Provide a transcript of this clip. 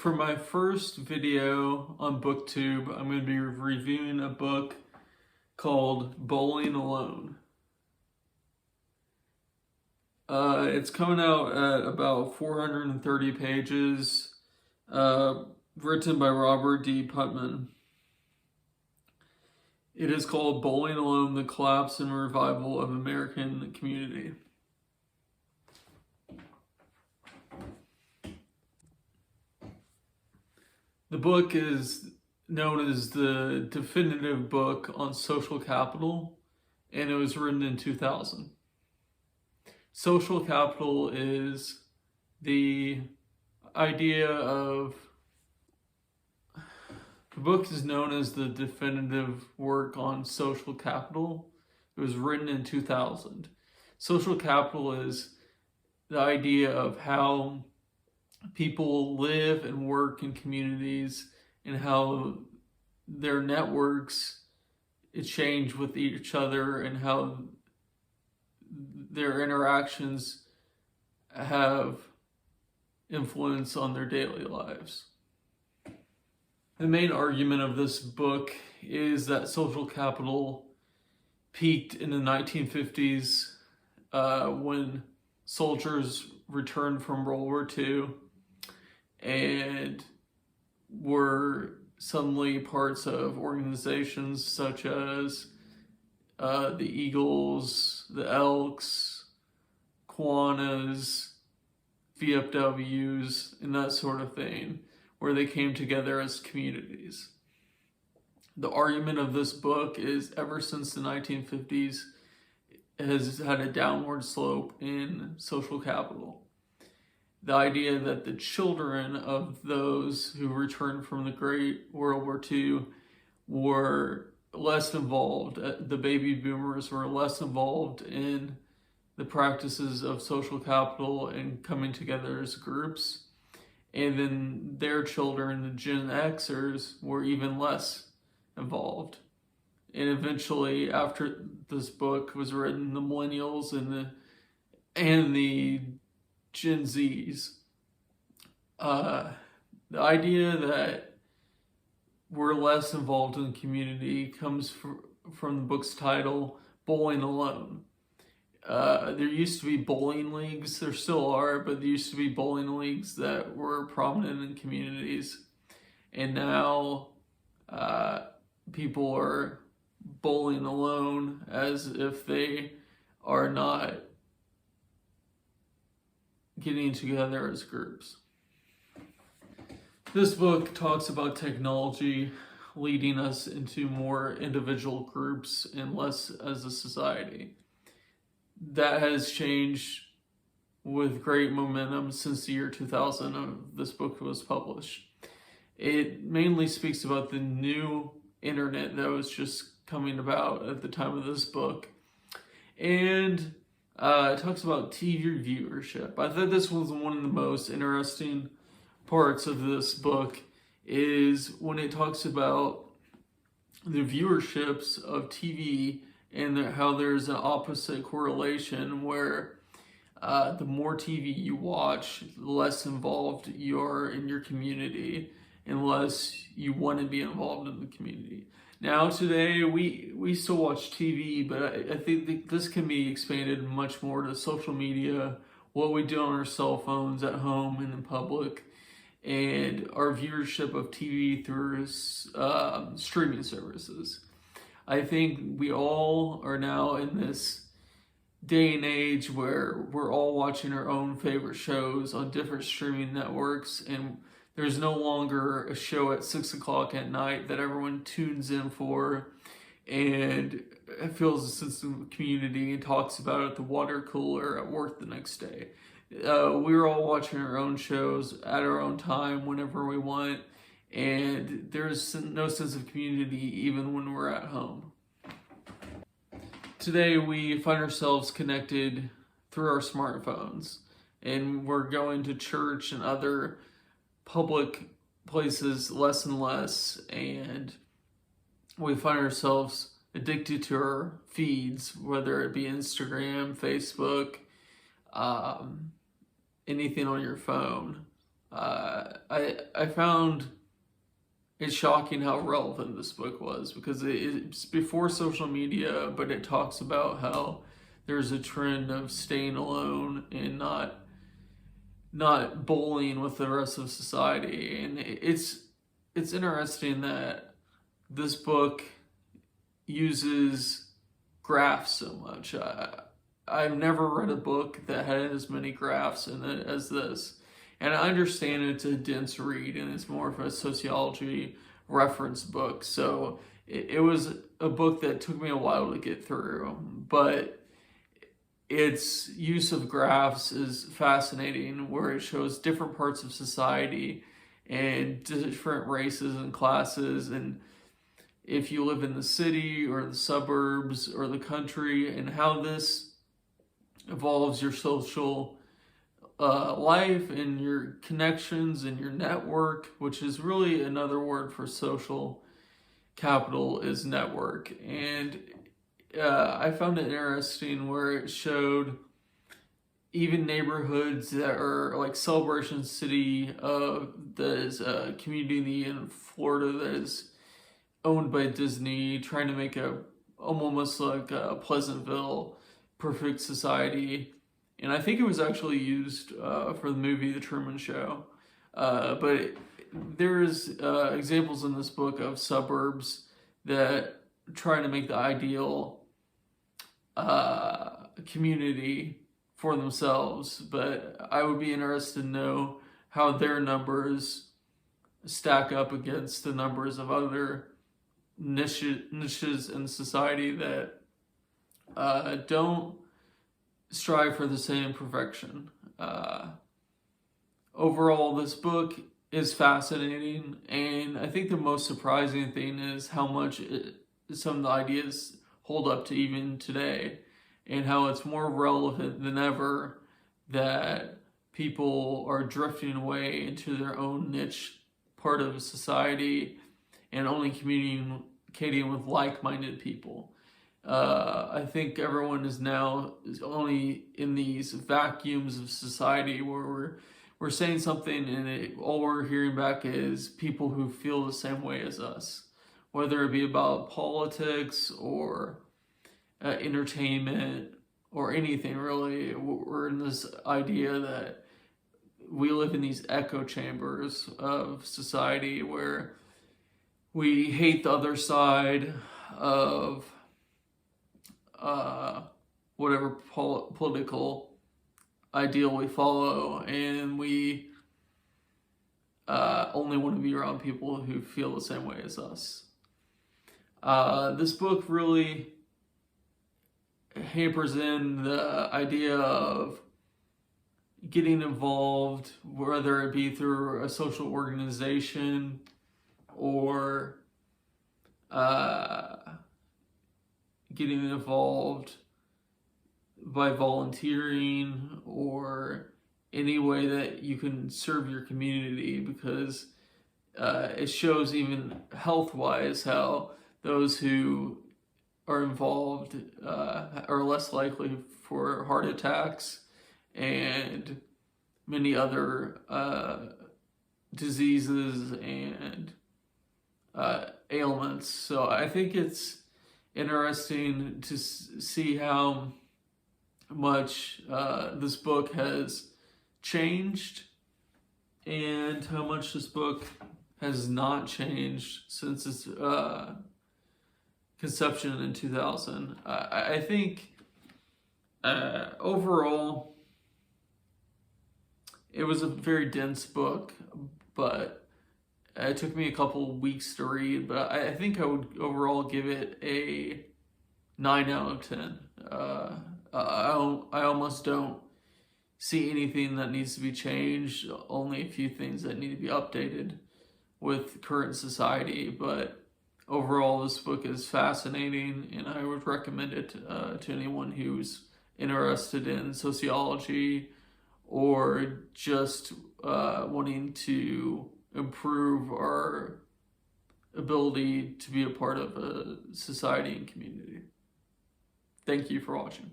For my first video on BookTube, I'm going to be reviewing a book called Bowling Alone. It's coming out at about 430 pages, written by Robert D. Putnam. It is called Bowling Alone, The Collapse and Revival of American Community. The book is known as the definitive book on social capital, and it was written in 2000. Social capital is the idea of, the book is known as the definitive work on social capital. It was written in 2000. Social capital is the idea of how people live and work in communities and how their networks exchange with each other and how their interactions have influence on their daily lives. The main argument of this book is that social capital peaked in the 1950s when soldiers returned from World War II and were suddenly parts of organizations such as the Eagles, the Elks, Kiwanis, VFWs, and that sort of thing, where they came together as communities. The argument of this book is ever since the 1950s has had a downward slope in social capital. The idea that the children of those who returned from the Great World War II were less involved, the baby boomers were less involved in the practices of social capital and coming together as groups, and then their children, the Gen Xers, were even less involved. And eventually, after this book was written, the millennials and the Gen Zs, the idea that we're less involved in the community comes from the book's title, Bowling Alone. There used to be bowling leagues, there still are, but there used to be bowling leagues that were prominent in communities. And now people are bowling alone as if they are not getting together as groups. This book talks about technology leading us into more individual groups and less as a society. That has changed with great momentum since the year 2000 this book was published. It mainly speaks about the new internet that was just coming about at the time of this book. And it talks about TV viewership. I thought this was one of the most interesting parts of this book is when it talks about the viewerships of TV and how there's an opposite correlation where the more TV you watch, the less involved you are in your community and less you want to be involved in the community. Now today we still watch TV, but I think this can be expanded much more to social media, what we do on our cell phones at home and in public, and our viewership of TV through streaming services. I think we all are now in this day and age where we're all watching our own favorite shows on different streaming networks, and there's no longer a show at 6 o'clock at night that everyone tunes in for and feels a sense of community and talks about it at the water cooler at work the next day. We're all watching our own shows at our own time whenever we want, and there's no sense of community even when we're at home. Today we find ourselves connected through our smartphones, and we're going to church and other public places less and less, and we find ourselves addicted to our feeds, whether it be Instagram, Facebook, anything on your phone. I found it shocking how relevant this book was, because it's before social media, but it talks about how there's a trend of staying alone and not bullying with the rest of society. And it's interesting that this book uses graphs so much. I've never read a book that had as many graphs in it as this. And I understand it's a dense read and it's more of a sociology reference book. So it was a book that took me a while to get through. But its use of graphs is fascinating, where it shows different parts of society and different races and classes, and if you live in the city or the suburbs or the country, and how this evolves your social life and your connections and your network, which is really another word for social capital, is network. And I found it interesting where it showed even neighborhoods that are like Celebration City, that is a community in Florida that is owned by Disney, trying to make almost like a Pleasantville perfect society. And I think it was actually used for the movie The Truman Show. But there's examples in this book of suburbs that try to make the ideal community for themselves. But I would be interested to know how their numbers stack up against the numbers of other niches in society that don't strive for the same perfection. Overall, this book is fascinating, and I think the most surprising thing is how much some of the ideas hold up to even today, and how it's more relevant than ever that people are drifting away into their own niche part of society and only communicating with like-minded people. I think everyone is now only in these vacuums of society where we're saying something and all we're hearing back is people who feel the same way as us, whether it be about politics or entertainment or anything really. We're in this idea that we live in these echo chambers of society where we hate the other side of whatever political ideal we follow, and we only want to be around people who feel the same way as us. This book really hampers in the idea of getting involved, whether it be through a social organization or getting involved by volunteering or any way that you can serve your community, because it shows even health-wise how those who are involved are less likely for heart attacks and many other diseases and ailments. So I think it's interesting to see how much this book has changed and how much this book has not changed since its conception in 2000. I think overall it was a very dense book, but it took me a couple weeks to read, but I think I would overall give it a 9 out of 10. I almost don't see anything that needs to be changed, only a few things that need to be updated with current society. But overall, this book is fascinating, and I would recommend it to anyone who's interested in sociology or just wanting to improve our ability to be a part of a society and community. Thank you for watching.